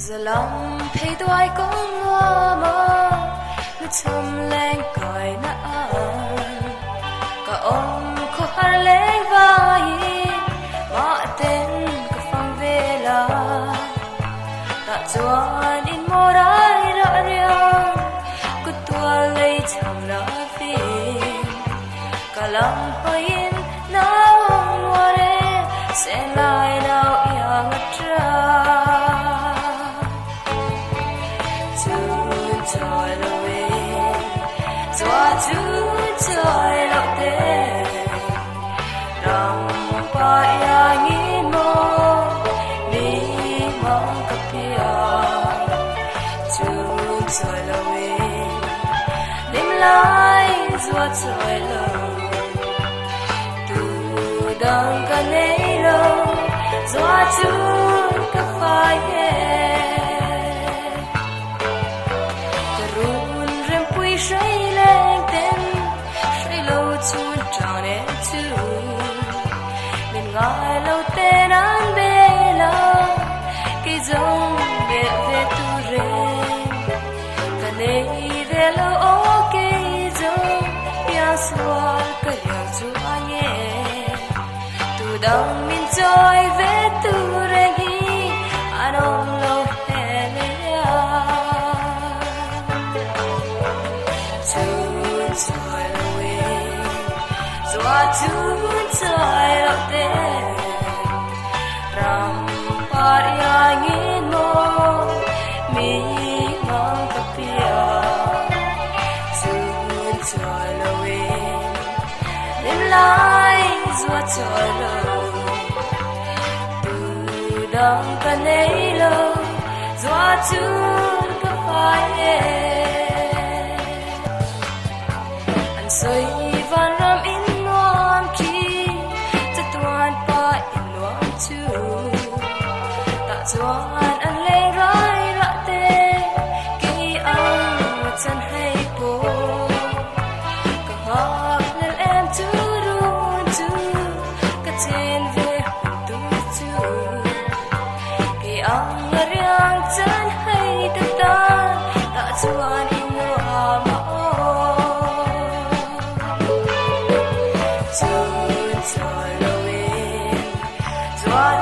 giờ lòng thấy tôi cũng mơ mơ nó thầm lên cõi na cả ông khó khăn lấy vai mà tên cả phong về là ta cho in mô đai rõ riêng cứ tua lấy thầm nó vì cả lòng hơi in nào hoa đê sẽ lại nào yêu tra trời lối gió trời lộng đê rong bay angin mo đi mong cặp kia trời lối đêm lại gió trời lộng từ đằng cả nấy lâu gió cặp phai say lên tên say lâu chuồn tròn em chú bên ngoài lâu tên ăn bê la cái giống về về tu rèn cả này về lâu ô cái giống bia xua cái điều chú anh nhé tu đằng mình trôi về tu rèn hi anh ông lâu hè lên trời lối gió trời lộng đê rong bay angin mo mi mong cặp kia trời lối đêm lại gió trời lộng từ đằng cả nấy lâu gió cặp phai say van ram in nuam ki ta tuan pa in nuam chu ta chuan an le rai ra te ki ang chan hay po ka hak lel em chu run chu ka chen ve tu chu ki ang riang chan hay ta chuan in nuam trời lối gió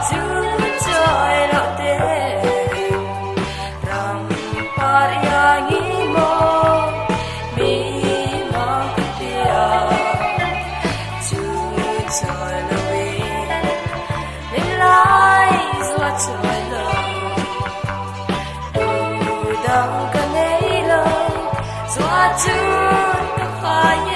trời lộng đê rong bay angin mo mi mong cặp kia trời lối bên lại gió trời lộng từ đằng cả nấy lâu gió cặp phai